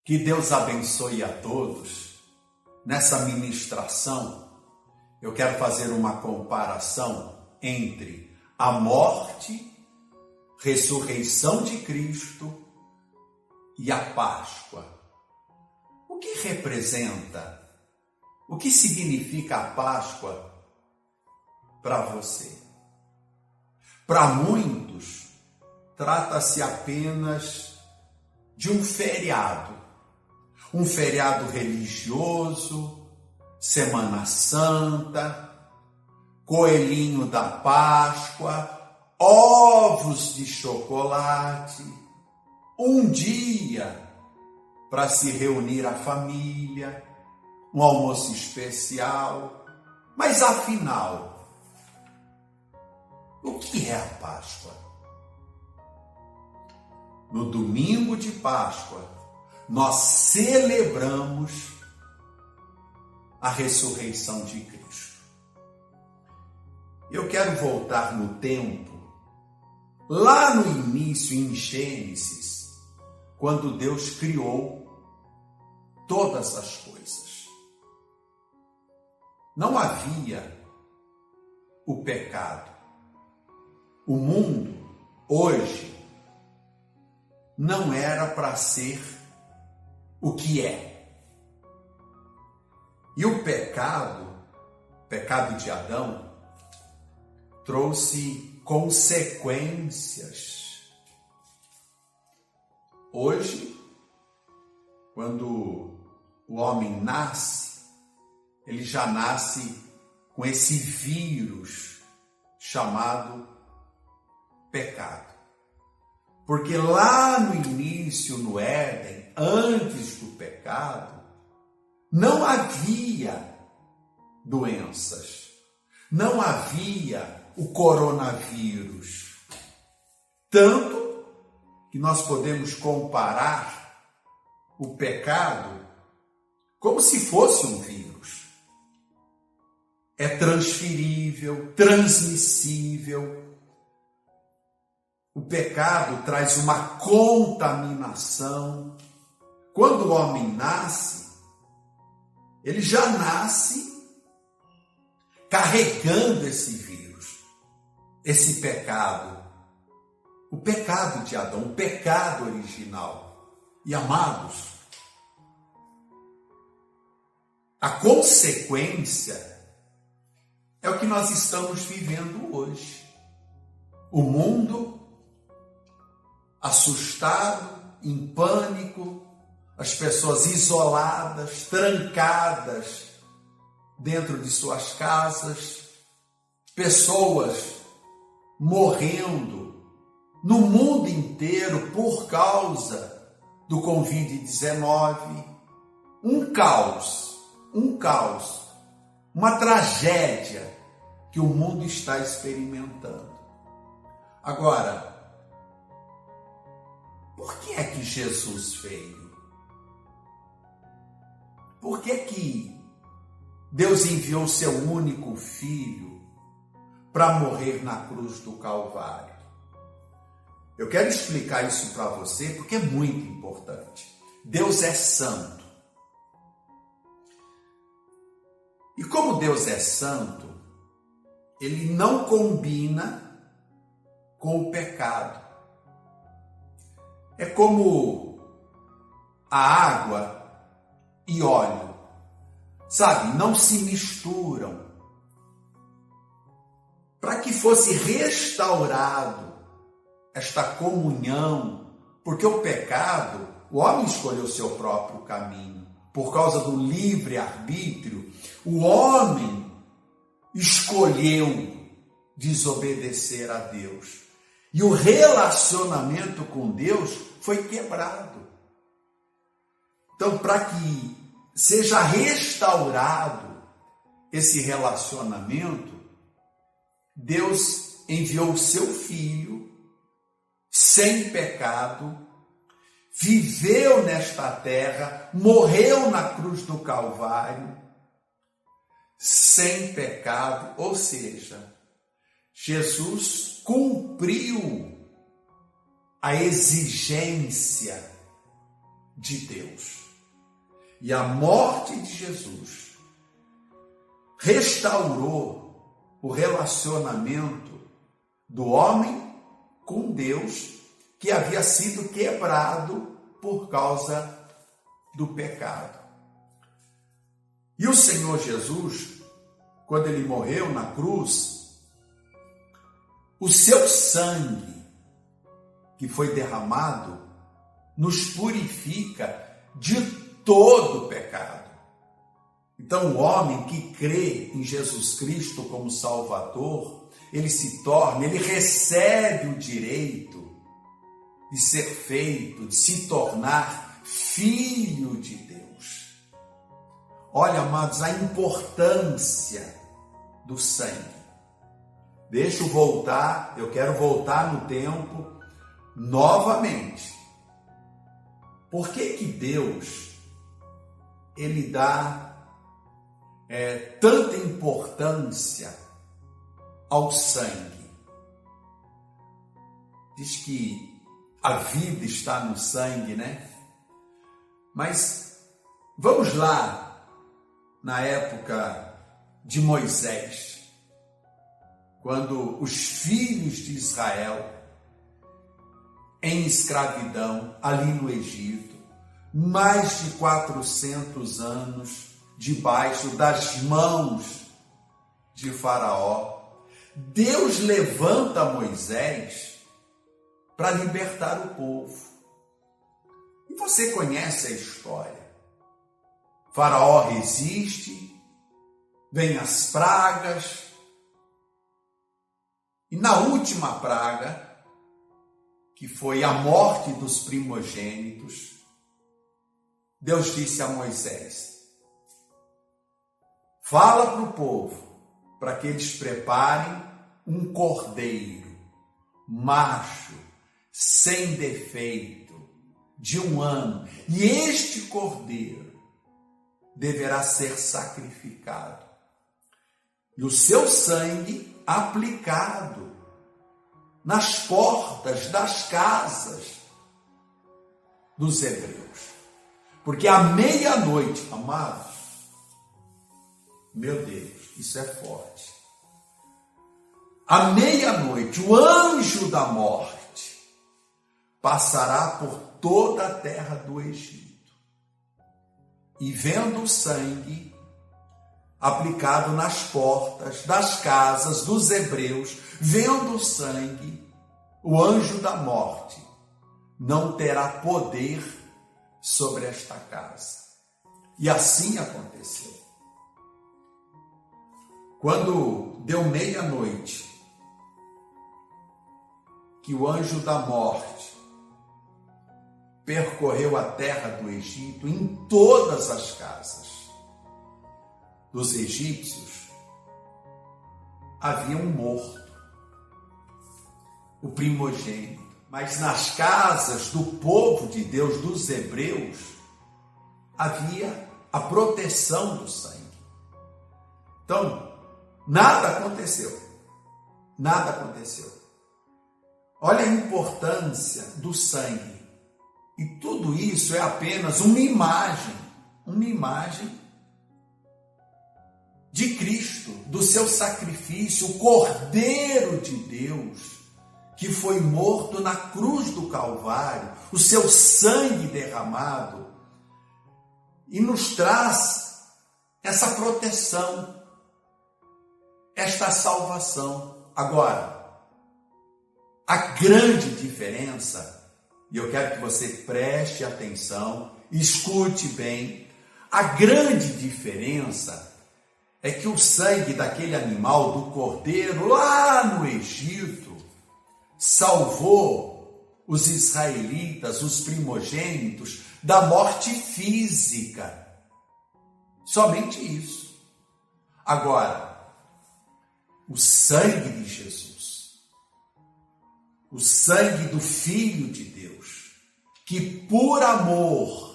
Que Deus abençoe a todos. Nessa ministração, eu quero fazer uma comparação entre a morte, ressurreição de Cristo e a Páscoa. O que representa? O que significa a Páscoa para você? Para muitos, trata-se apenas de um feriado religioso, Semana Santa, coelhinho da Páscoa, ovos de chocolate, um dia para se reunir a família, um almoço especial. Mas afinal, o que é a Páscoa? No domingo de Páscoa, nós celebramos a ressurreição de Cristo. Eu quero voltar no tempo, lá no início, em Gênesis, quando Deus criou todas as coisas. Não havia o pecado. O mundo, hoje, não era para ser o que é. E o pecado de Adão, trouxe consequências. Hoje, quando o homem nasce, ele já nasce com esse vírus chamado pecado. Porque lá no início, no Éden, antes do pecado, não havia doenças, não havia o coronavírus. Tanto que nós podemos comparar o pecado como se fosse um vírus. É transferível, transmissível. O pecado traz uma contaminação. Quando o homem nasce, ele já nasce carregando esse vírus, esse pecado. O pecado de Adão, o pecado original. E amados, a consequência é o que nós estamos vivendo hoje. O mundo assustado, em pânico, as pessoas isoladas, trancadas dentro de suas casas, pessoas morrendo no mundo inteiro por causa do Covid-19. Um caos, uma tragédia que o mundo está experimentando. Agora, por que é que Jesus veio? Por que que Deus enviou seu único filho para morrer na cruz do Calvário? Eu quero explicar isso para você porque é muito importante. Deus é santo. E como Deus é santo, ele não combina com o pecado. É como a água e óleo, sabe? Não se misturam. Para que fosse restaurado esta comunhão, porque o pecado, o homem escolheu o seu próprio caminho. Por causa do livre-arbítrio, o homem escolheu desobedecer a Deus. E o relacionamento com Deus foi quebrado. Então, para que seja restaurado esse relacionamento, Deus enviou o seu Filho, sem pecado, viveu nesta terra, morreu na cruz do Calvário, sem pecado, ou seja, Jesus cumpriu a exigência de Deus. E a morte de Jesus restaurou o relacionamento do homem com Deus, que havia sido quebrado por causa do pecado. E o Senhor Jesus, quando ele morreu na cruz, o seu sangue que foi derramado nos purifica de todo o pecado. Então, o homem que crê em Jesus Cristo como Salvador, ele recebe o direito de ser feito, de se tornar filho de Deus. Olha, amados, a importância do sangue. Deixa eu voltar, eu quero voltar no tempo novamente. Por que Deus, ele dá tanta importância ao sangue? Diz que a vida está no sangue, né? Mas vamos lá, na época de Moisés, quando os filhos de Israel, em escravidão, ali no Egito, mais de 400 anos debaixo das mãos de Faraó, Deus levanta Moisés para libertar o povo. E você conhece a história. Faraó resiste, vem as pragas, e na última praga, que foi a morte dos primogênitos, Deus disse a Moisés: fala para o povo, para que eles preparem um cordeiro, macho, sem defeito, de 1 ano. E este cordeiro deverá ser sacrificado. E o seu sangue aplicado nas portas das casas dos hebreus. Porque à meia-noite, amados, meu Deus, isso é forte. À meia-noite, o anjo da morte passará por toda a terra do Egito. E vendo o sangue aplicado nas portas das casas dos hebreus, vendo o sangue, o anjo da morte não terá poder sobre esta casa. E assim aconteceu. Quando deu meia-noite, que o anjo da morte percorreu a terra do Egito, em todas as casas dos egípcios havia um morto, o primogênito. Mas nas casas do povo de Deus, dos hebreus, havia a proteção do sangue. Então, nada aconteceu. Nada aconteceu. Olha a importância do sangue. E tudo isso é apenas uma imagem de Cristo, do seu sacrifício, o Cordeiro de Deus, que foi morto na cruz do Calvário, o seu sangue derramado, e nos traz essa proteção, esta salvação. Agora, a grande diferença, e eu quero que você preste atenção, escute bem, a grande diferença é que o sangue daquele animal, do cordeiro, lá no Egito, salvou os israelitas, os primogênitos, da morte física. Somente isso. Agora, o sangue de Jesus, o sangue do Filho de Deus, que por amor,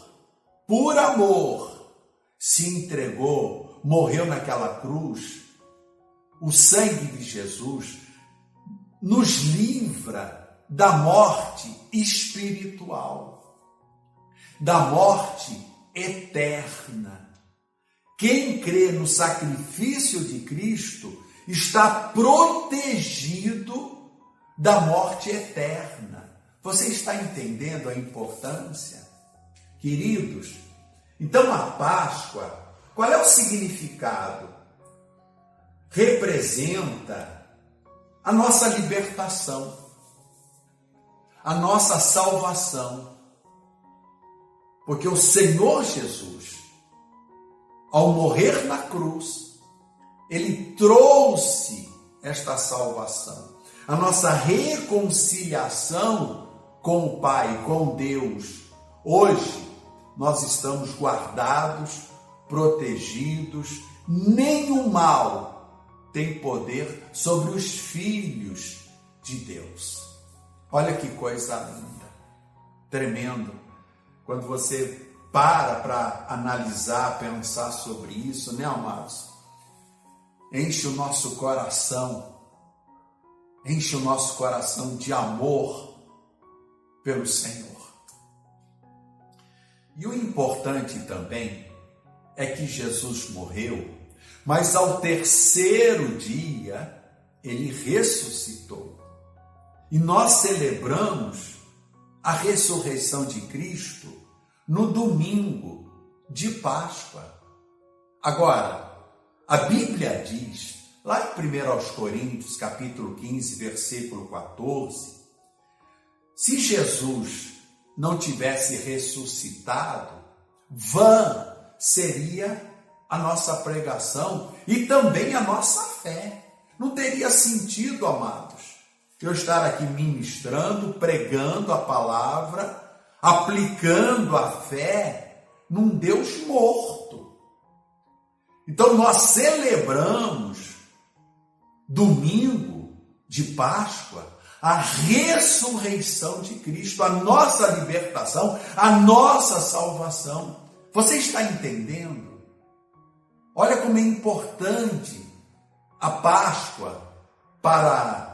se entregou, morreu naquela cruz, o sangue de Jesus nos livra da morte espiritual. da morte eterna. Quem crê no sacrifício de Cristo está protegido da morte eterna. Você está entendendo a importância? Queridos, então a Páscoa, qual é o significado? Representa a nossa libertação, a nossa salvação. Porque o Senhor Jesus, ao morrer na cruz, ele trouxe esta salvação, a nossa reconciliação com o Pai, com Deus. Hoje nós estamos guardados, protegidos, nenhum mal tem poder sobre os filhos de Deus. Olha que coisa linda, tremendo, quando você para analisar, pensar sobre isso, né, amados? Enche o nosso coração de amor pelo Senhor. E o importante também é que Jesus morreu, mas ao terceiro dia ele ressuscitou. E nós celebramos a ressurreição de Cristo no domingo de Páscoa. Agora, a Bíblia diz, lá em 1 Coríntios, capítulo 15, versículo 14, se Jesus não tivesse ressuscitado, vã seria a nossa pregação e também a nossa fé. Não teria sentido, amados, eu estar aqui ministrando, pregando a palavra, aplicando a fé num Deus morto. Então nós celebramos domingo de Páscoa a ressurreição de Cristo, a nossa libertação, a nossa salvação. Você está entendendo? Olha como é importante a Páscoa para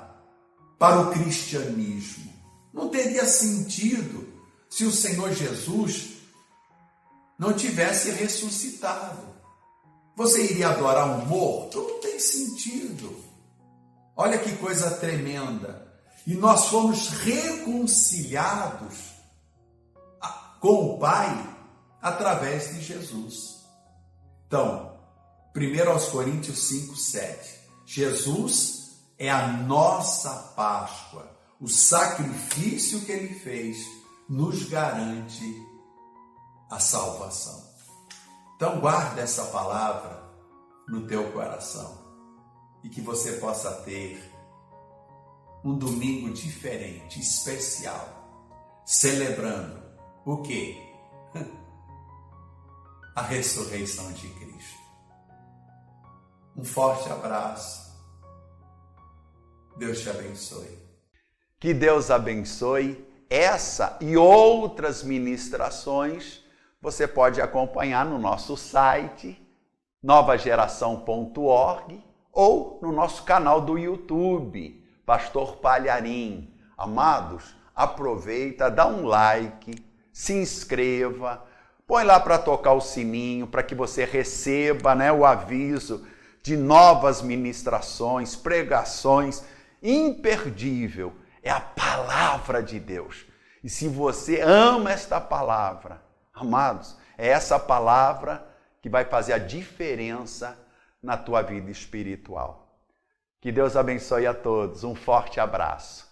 o cristianismo. Não teria sentido se o Senhor Jesus não tivesse ressuscitado. Você iria adorar um morto? Não tem sentido. Olha que coisa tremenda. E nós fomos reconciliados com o Pai através de Jesus. Então, 1 Coríntios 5, 7. Jesus é a nossa Páscoa. O sacrifício que ele fez nos garante a salvação. Então guarda essa palavra no teu coração e que você possa ter um domingo diferente, especial, celebrando o quê? A ressurreição de Cristo. Um forte abraço. Deus te abençoe. Que Deus abençoe. Essa e outras ministrações você pode acompanhar no nosso site novageração.org ou no nosso canal do YouTube, Pastor Palharim. Amados, aproveita, dá um like, se inscreva, põe lá para tocar o sininho para que você receba, o aviso de novas ministrações, pregações. Imperdível é a palavra de Deus. E se você ama esta palavra, amados, é essa palavra que vai fazer a diferença na tua vida espiritual. Que Deus abençoe a todos. Um forte abraço.